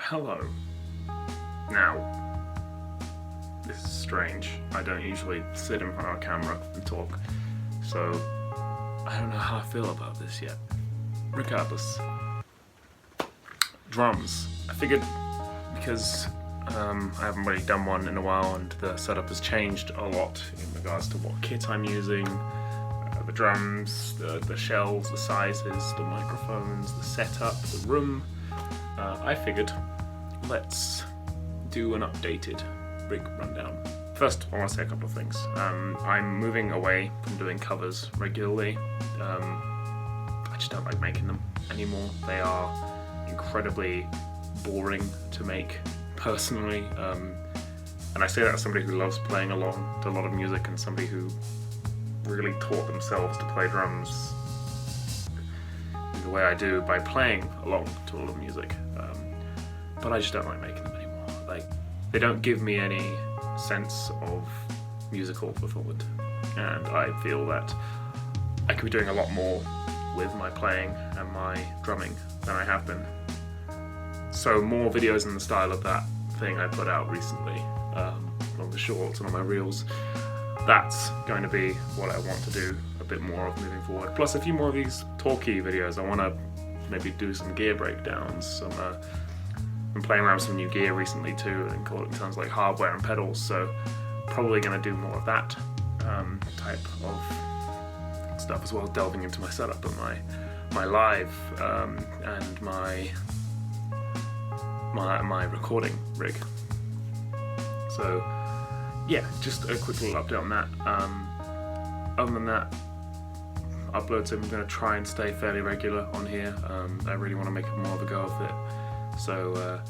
Hello. Now, this is strange. I don't usually sit in front of a camera and talk, so I don't know how I feel about this yet. Regardless. Drums. I figured because I haven't really done one in a while and the setup has changed a lot in regards to what kit I'm using, the drums, the shells, the sizes, the microphones, the setup, the room. I figured, let's do an updated rig rundown. First, I want to say a couple of things. I'm moving away from doing covers regularly. I just don't like making them anymore. They are incredibly boring to make, personally. And I say that as somebody who loves playing along to a lot of music and somebody who really taught themselves to play drums the way I do by playing along to a lot of music. But I just don't like making them anymore. Like, they don't give me any sense of musical fulfillment, and I feel that I could be doing a lot more with my playing and my drumming than I have been. So more videos in the style of that thing I put out recently, on the shorts and on my reels, that's going to be what I want to do a bit more of moving forward. Plus a few more of these talky videos. I want to maybe do some gear breakdowns. I'm playing around with some new gear recently too, and in terms of like hardware and pedals, so probably going to do more of that type of stuff, as well as delving into my setup and my live and my recording rig. So yeah, just a quick little update on that. Other than that, uploads, I'm going to try and stay fairly regular on here. I really want to make more of a go of it. So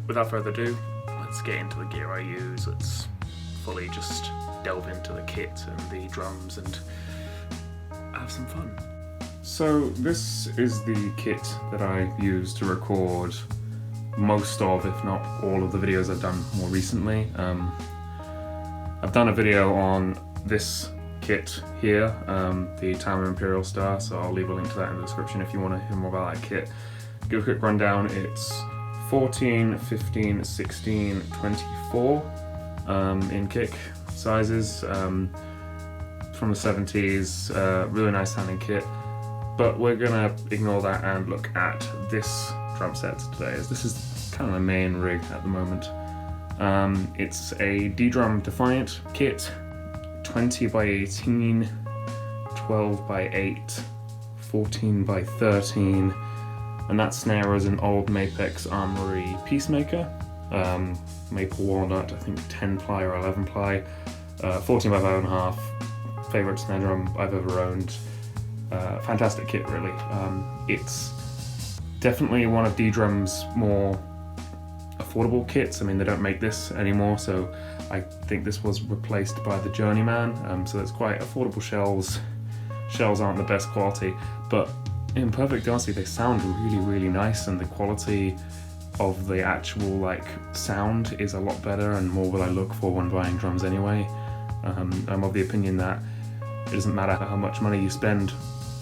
without further ado, let's get into the gear I use. Let's fully just delve into the kit and the drums and have some fun. So this is the kit that I use to record most of, if not all of the videos I've done more recently. I've done a video on this kit here, the Tama Imperial Star, so I'll leave a link to that in the description if you want to hear more about that kit. Give a quick rundown. It's 14, 15, 16, 24 in kick sizes, from the 70s, really nice sounding kit. But we're gonna ignore that and look at this drum set today, as this is kind of my main rig at the moment. It's a D-Drum Defiant kit, 20 by 18, 12 by 8, 14 by 13, and that snare is an old Mapex Armory Peacemaker, maple walnut, I think 10 ply or 11 ply, 14 by 5.5, favorite snare drum I've ever owned. Fantastic kit, really. It's definitely one of D-Drum's more affordable kits. I mean, they don't make this anymore, so I think this was replaced by the Journeyman, so it's quite affordable shells. Shells aren't the best quality, but in perfect honesty, they sound really, really nice, and the quality of the actual sound is a lot better and more what I look for when buying drums anyway. I'm of the opinion that it doesn't matter how much money you spend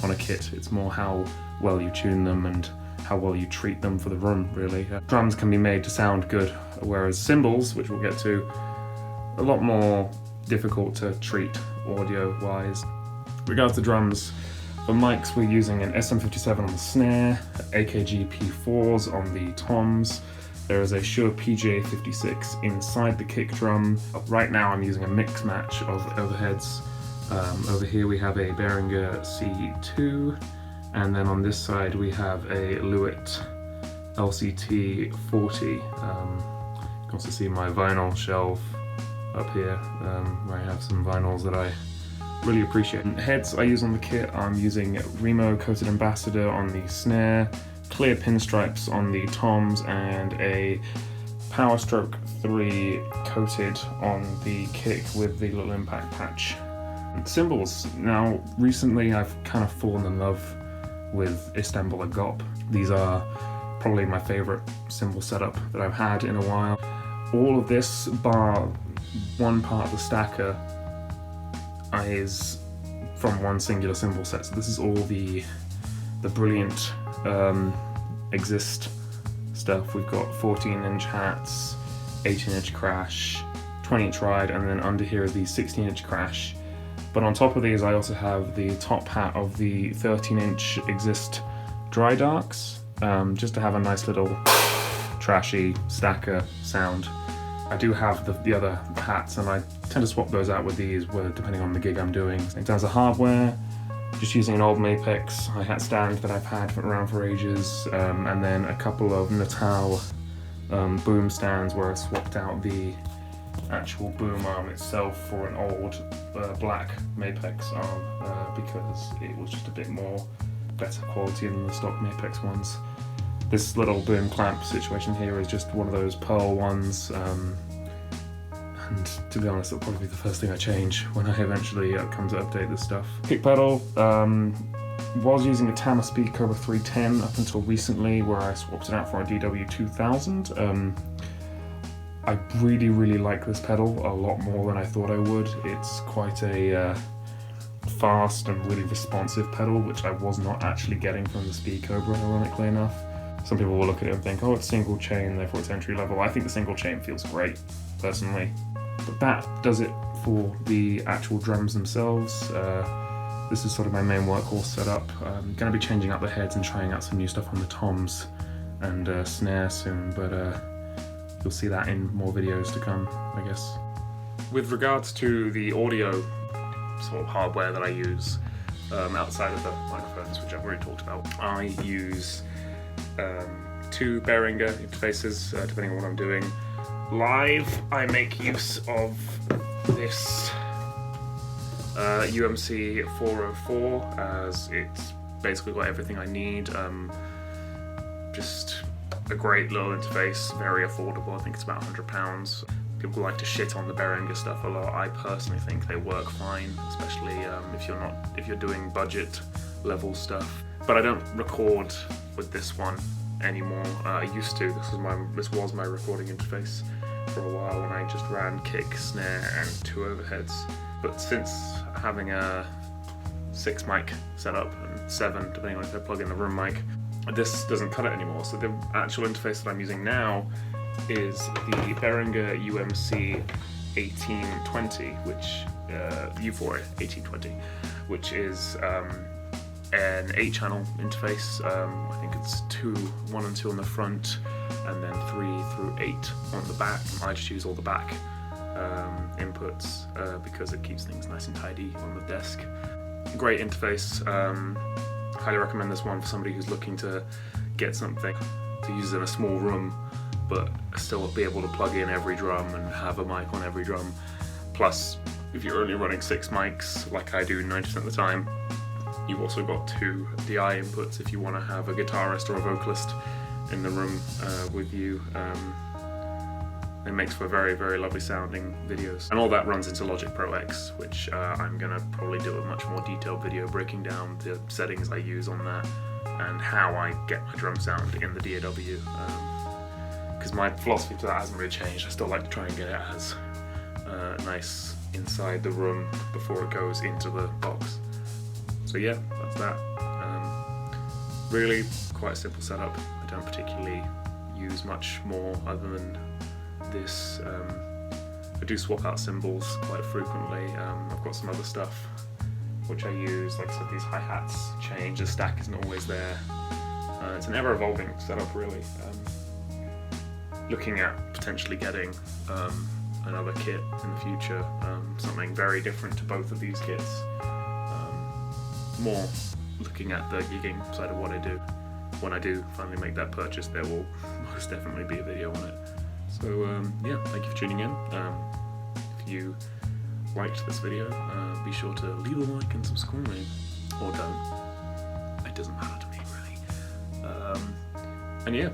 on a kit, it's more how well you tune them and how well you treat them for the room, really. Drums can be made to sound good, whereas cymbals, which we'll get to, a lot more difficult to treat audio-wise. Regards to drums, for mics we're using an SM57 on the snare, AKG P4s on the toms. There is a Shure PJ56 inside the kick drum. Right now I'm using a mix match of overheads. Over here we have a Behringer C2, and then on this side we have a Lewitt LCT 40. You can also see my vinyl shelf up here, where I have some vinyls that I really appreciate. Heads I use on the kit, I'm using Remo Coated Ambassador on the snare, clear pinstripes on the toms, and a Power Stroke 3 coated on the kick with the little impact patch. Cymbals. Now, recently I've kind of fallen in love with Istanbul Agop. These are probably my favourite cymbal setup that I've had in a while. All of this, bar one part of the stacker, is from one singular cymbal set. So this is all the brilliant Exist stuff. We've got 14-inch hats, 18-inch crash, 20-inch ride, and then under here is the 16-inch crash. But on top of these, I also have the top hat of the 13-inch Exist Dry Darks, just to have a nice little trashy stacker sound. I do have the other hats, and I tend to swap those out with these depending on the gig I'm doing. In terms of hardware, just using an old Mapex hi-hat stand that I've had around for ages, and then a couple of Natal boom stands where I swapped out the actual boom arm itself for an old black Mapex arm because it was just a bit more better quality than the stock Mapex ones. This little boom clamp situation here is just one of those pearl ones, and to be honest, it'll probably be the first thing I change when I eventually come to update this stuff. Kick pedal, was using a Tama Speed Cobra 310 up until recently, where I swapped it out for a DW 2000. I really like this pedal a lot more than I thought I would. It's quite a fast and really responsive pedal, which I was not actually getting from the Speed Cobra, ironically enough. Some people will look at it and think, oh, it's single chain, therefore it's entry level. I think the single chain feels great, personally. But that does it for the actual drums themselves. This is sort of my main workhorse setup. I'm going to be changing out the heads and trying out some new stuff on the toms and snare soon, but you'll see that in more videos to come, I guess. With regards to the audio sort of hardware that I use outside of the microphones, which I've already talked about, I use two Behringer interfaces depending on what I'm doing. Live, I make use of this UMC 404 as it's basically got everything I need. Just a great little interface, very affordable. I think it's about £100. People like to shit on the Behringer stuff a lot. I personally think they work fine, especially if you're doing budget level stuff. But I don't record with this one anymore. I used to. This was my recording interface for a while when I just ran kick, snare, and two overheads. But since having a 6 mic setup and 7, depending on if I plug in the room mic, this doesn't cut it anymore. So the actual interface that I'm using now is the Behringer UMC 1820, which Euphoria 1820, which is an 8-channel interface. I think it's 1 and 2 on the front, and then 3 through 8 on the back. I just use all the back inputs because it keeps things nice and tidy on the desk. Great interface. Highly recommend this one for somebody who's looking to get something to use in a small room, but still be able to plug in every drum and have a mic on every drum. Plus, if you're only running 6 mics, like I do 90% of the time, you've also got 2 DI inputs if you want to have a guitarist or a vocalist in the room with you. It makes for very lovely sounding videos. And all that runs into Logic Pro X, which I'm going to probably do a much more detailed video breaking down the settings I use on that and how I get my drum sound in the DAW. Because my philosophy to that hasn't really changed. I still like to try and get it as nice inside the room before it goes into the box. So yeah, that's that. Really quite a simple setup. I don't particularly use much more other than this. I do swap out cymbals quite frequently. I've got some other stuff which I use, like I said, these hi-hats change, the stack isn't always there. It's an ever-evolving setup really. Looking at potentially getting another kit in the future, something very different to both of these kits. More looking at the gigging side of what I do. When I do finally make that purchase, there will most definitely be a video on it. So yeah, thank you for tuning in. If you liked this video, be sure to leave a like and subscribe, or don't. It doesn't matter to me really. And yeah,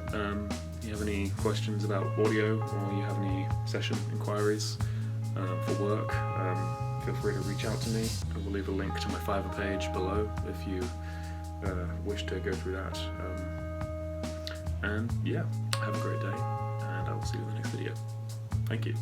if you have any questions about audio, or you have any session inquiries for work, feel free to reach out to me. I will leave a link to my Fiverr page below if you wish to go through that. And yeah, have a great day, and I will see you in the next video. Thank you.